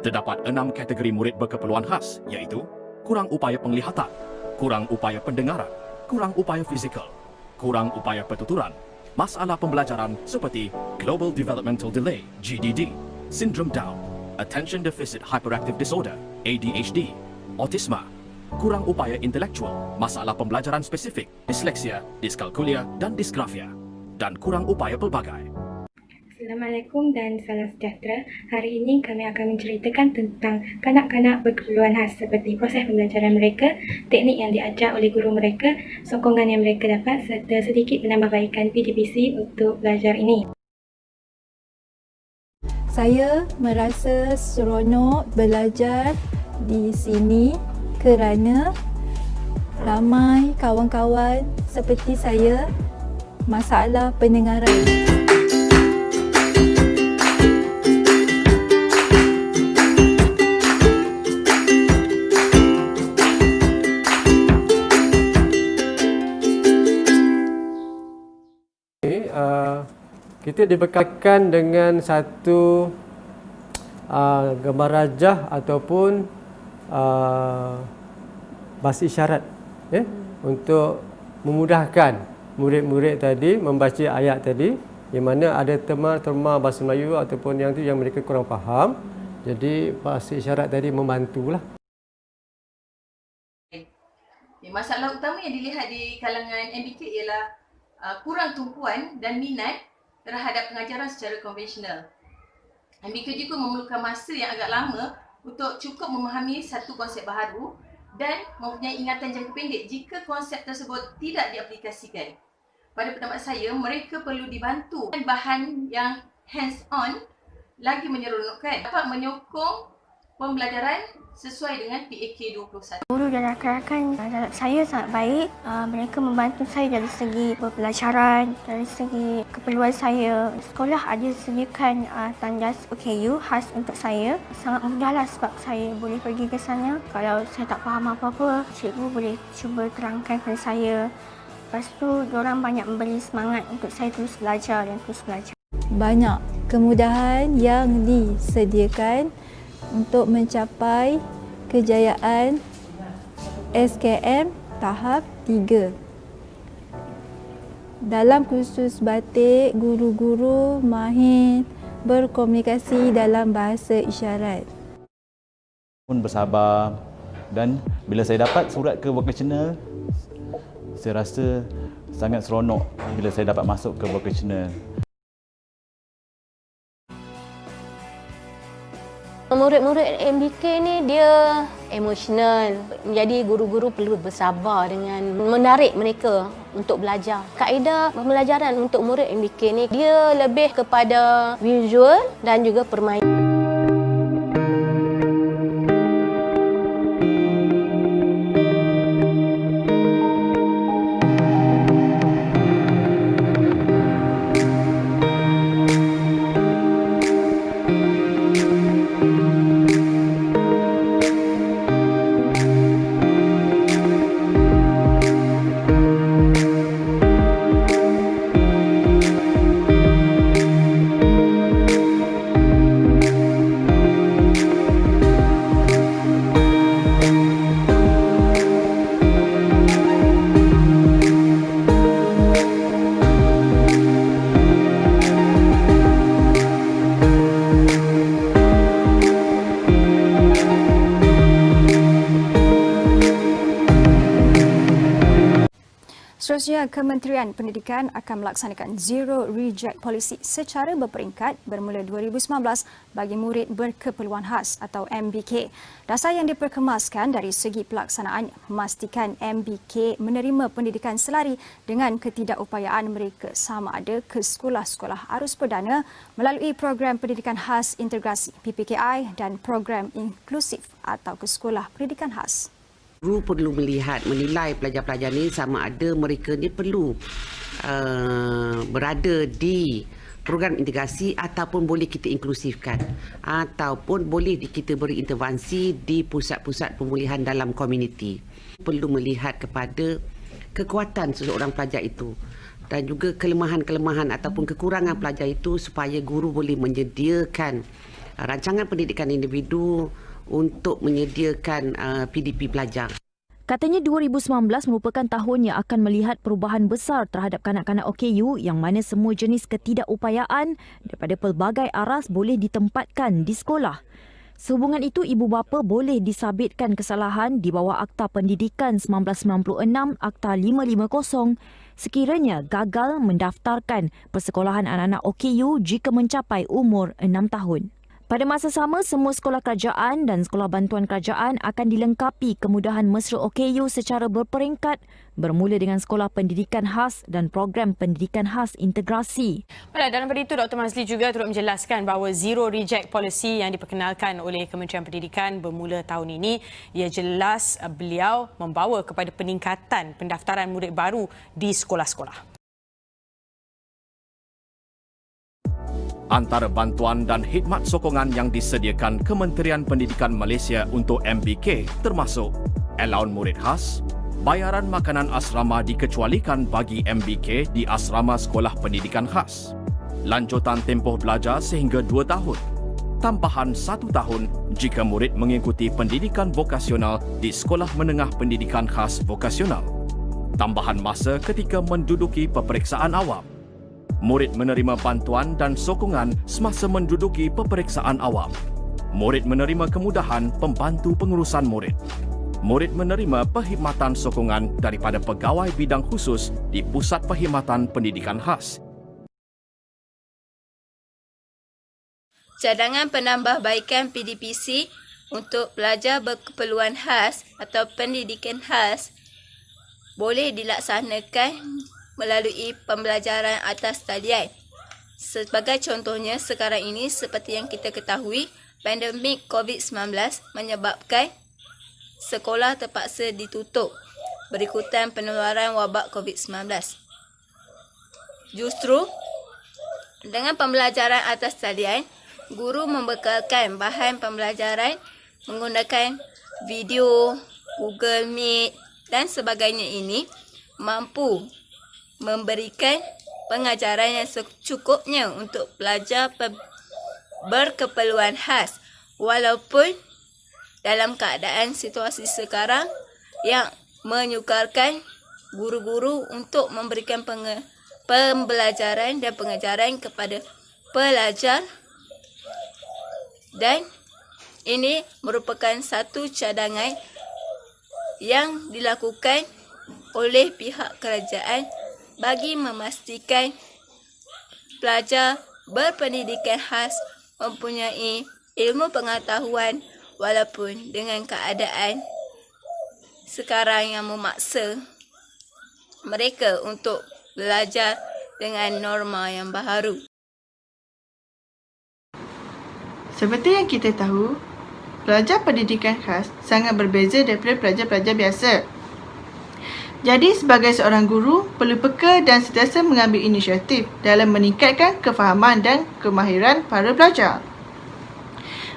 Terdapat 6 kategori murid berkeperluan khas, iaitu kurang upaya penglihatan, kurang upaya pendengaran, kurang upaya fizikal, kurang upaya pertuturan, masalah pembelajaran seperti Global Developmental Delay (GDD), Syndrome Down, Attention Deficit Hyperactive Disorder (ADHD), autisma, kurang upaya intelektual, masalah pembelajaran spesifik, disleksia, diskalkulia dan disgrafia, dan kurang upaya pelbagai. Assalamualaikum dan salam sejahtera. Hari ini kami akan menceritakan tentang kanak-kanak berkeperluan khas seperti proses pembelajaran mereka, teknik yang diajar oleh guru mereka, sokongan yang mereka dapat serta sedikit penambahbaikan PDPC untuk belajar ini. Saya merasa seronok belajar di sini kerana ramai kawan-kawan seperti saya masalah pendengaran. Kita dibekalkan dengan satu gambar rajah ataupun bahasa isyarat untuk memudahkan murid-murid tadi membaca ayat tadi, di mana ada terma bahasa Melayu ataupun yang tu yang mereka kurang faham. Jadi bahasa isyarat tadi membantulah. Masalah utama yang dilihat di kalangan MBK ialah kurang tumpuan dan minat terhadap pengajaran secara konvensional. MBK juga memerlukan masa yang agak lama untuk cukup memahami satu konsep baharu dan mempunyai ingatan jangka pendek jika konsep tersebut tidak diaplikasikan. Pada pendapat saya, mereka perlu dibantu dengan bahan yang hands-on lagi menyeronokkan, dapat menyokong pembelajaran sesuai dengan PAK 21. Guru dan rakan-rakan saya sangat baik. Mereka membantu saya dari segi pembelajaran, dari segi keperluan saya. Sekolah ada sediakan tandas OKU khas untuk saya. Sangat mudahlah sebab saya boleh pergi ke sana. Kalau saya tak faham apa-apa, cikgu boleh cuba terangkan kepada saya. Lepas tu, diorang banyak memberi semangat untuk saya terus belajar dan terus belajar. Banyak kemudahan yang disediakan untuk mencapai kejayaan SKM tahap 3. Dalam kursus batik, guru-guru mahir berkomunikasi dalam bahasa isyarat. Pun bersabar, dan bila saya dapat surat ke vocational, saya rasa sangat seronok bila saya dapat masuk ke vocational. Murid-murid MBK ni dia emosional. Jadi guru-guru perlu bersabar dengan menarik mereka untuk belajar. Kaedah pembelajaran untuk murid MBK ni dia lebih kepada visual dan juga permainan. Seterusnya, Kementerian Pendidikan akan melaksanakan Zero Reject Policy secara berperingkat bermula 2019 bagi murid berkeperluan khas atau MBK. Dasar yang diperkemaskan dari segi pelaksanaan memastikan MBK menerima pendidikan selari dengan ketidakupayaan mereka sama ada ke sekolah-sekolah arus perdana melalui program pendidikan khas integrasi PPKI dan program inklusif atau ke sekolah pendidikan khas. Guru perlu menilai pelajar-pelajar ni sama ada mereka ni perlu berada di program integrasi ataupun boleh kita inklusifkan ataupun boleh kita beri intervensi di pusat-pusat pemulihan dalam komuniti. Perlu melihat kepada kekuatan seseorang pelajar itu dan juga kelemahan-kelemahan ataupun kekurangan pelajar itu supaya guru boleh menyediakan rancangan pendidikan individu untuk menyediakan PDP pelajar. Katanya 2019 merupakan tahun yang akan melihat perubahan besar terhadap kanak-kanak OKU yang mana semua jenis ketidakupayaan daripada pelbagai aras boleh ditempatkan di sekolah. Sehubungan itu, ibu bapa boleh disabitkan kesalahan di bawah Akta Pendidikan 1996 Akta 550 sekiranya gagal mendaftarkan persekolahan anak-anak OKU jika mencapai umur 6 tahun. Pada masa sama, semua sekolah kerajaan dan sekolah bantuan kerajaan akan dilengkapi kemudahan mesra OKU secara berperingkat bermula dengan sekolah pendidikan khas dan program pendidikan khas integrasi. Baiklah, dalam pada itu Dr. Mazli juga turut menjelaskan bahawa zero reject policy yang diperkenalkan oleh Kementerian Pendidikan bermula tahun ini, ia jelas beliau membawa kepada peningkatan pendaftaran murid baru di sekolah-sekolah. Antara bantuan dan khidmat sokongan yang disediakan Kementerian Pendidikan Malaysia untuk MBK termasuk allowance murid khas, bayaran makanan asrama dikecualikan bagi MBK di asrama sekolah pendidikan khas, lanjutan tempoh belajar sehingga 2 tahun, tambahan 1 tahun jika murid mengikuti pendidikan vokasional di sekolah menengah pendidikan khas vokasional, tambahan masa ketika menduduki peperiksaan awam. Murid menerima bantuan dan sokongan semasa menduduki peperiksaan awam. Murid menerima kemudahan pembantu pengurusan murid. Murid menerima perkhidmatan sokongan daripada pegawai bidang khusus di Pusat Perkhidmatan Pendidikan Khas. Cadangan penambahbaikan PDPC untuk pelajar berkeperluan khas atau pendidikan khas boleh dilaksanakan melalui pembelajaran atas talian. Sebagai contohnya, sekarang ini seperti yang kita ketahui, pandemik COVID-19 menyebabkan sekolah terpaksa ditutup berikutan penularan wabak COVID-19. Justru, dengan pembelajaran atas talian, guru membekalkan bahan pembelajaran menggunakan video, Google Meet dan sebagainya ini mampu memberikan pengajaran yang secukupnya untuk pelajar berkeperluan khas walaupun dalam keadaan situasi sekarang yang menyukarkan guru-guru untuk memberikan pembelajaran dan pengajaran kepada pelajar, dan ini merupakan satu cadangan yang dilakukan oleh pihak kerajaan bagi memastikan pelajar berpendidikan khas mempunyai ilmu pengetahuan walaupun dengan keadaan sekarang yang memaksa mereka untuk belajar dengan norma yang baharu. Seperti yang kita tahu, pelajar pendidikan khas sangat berbeza daripada pelajar-pelajar biasa. Jadi, sebagai seorang guru, perlu peka dan sentiasa mengambil inisiatif dalam meningkatkan kefahaman dan kemahiran para pelajar.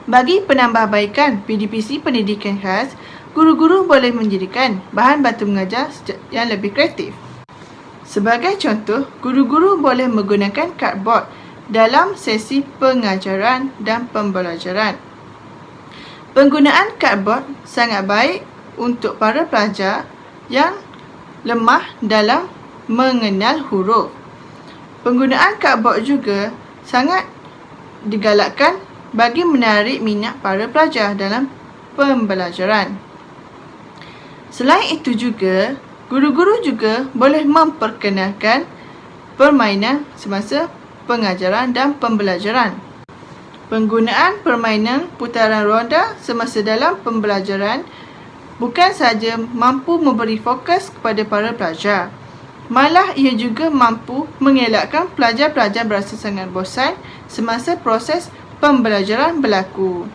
Bagi penambahbaikan PDPC pendidikan khas, guru-guru boleh menjadikan bahan bantu mengajar yang lebih kreatif. Sebagai contoh, guru-guru boleh menggunakan cardboard dalam sesi pengajaran dan pembelajaran. Penggunaan cardboard sangat baik untuk para pelajar yang lemah dalam mengenal huruf. Penggunaan cardboard juga sangat digalakkan bagi menarik minat para pelajar dalam pembelajaran. Selain itu juga, guru-guru juga boleh memperkenalkan permainan semasa pengajaran dan pembelajaran. Penggunaan permainan putaran ronda semasa dalam pembelajaran bukan sahaja mampu memberi fokus kepada para pelajar, malah ia juga mampu mengelakkan pelajar-pelajar berasa sangat bosan semasa proses pembelajaran berlaku.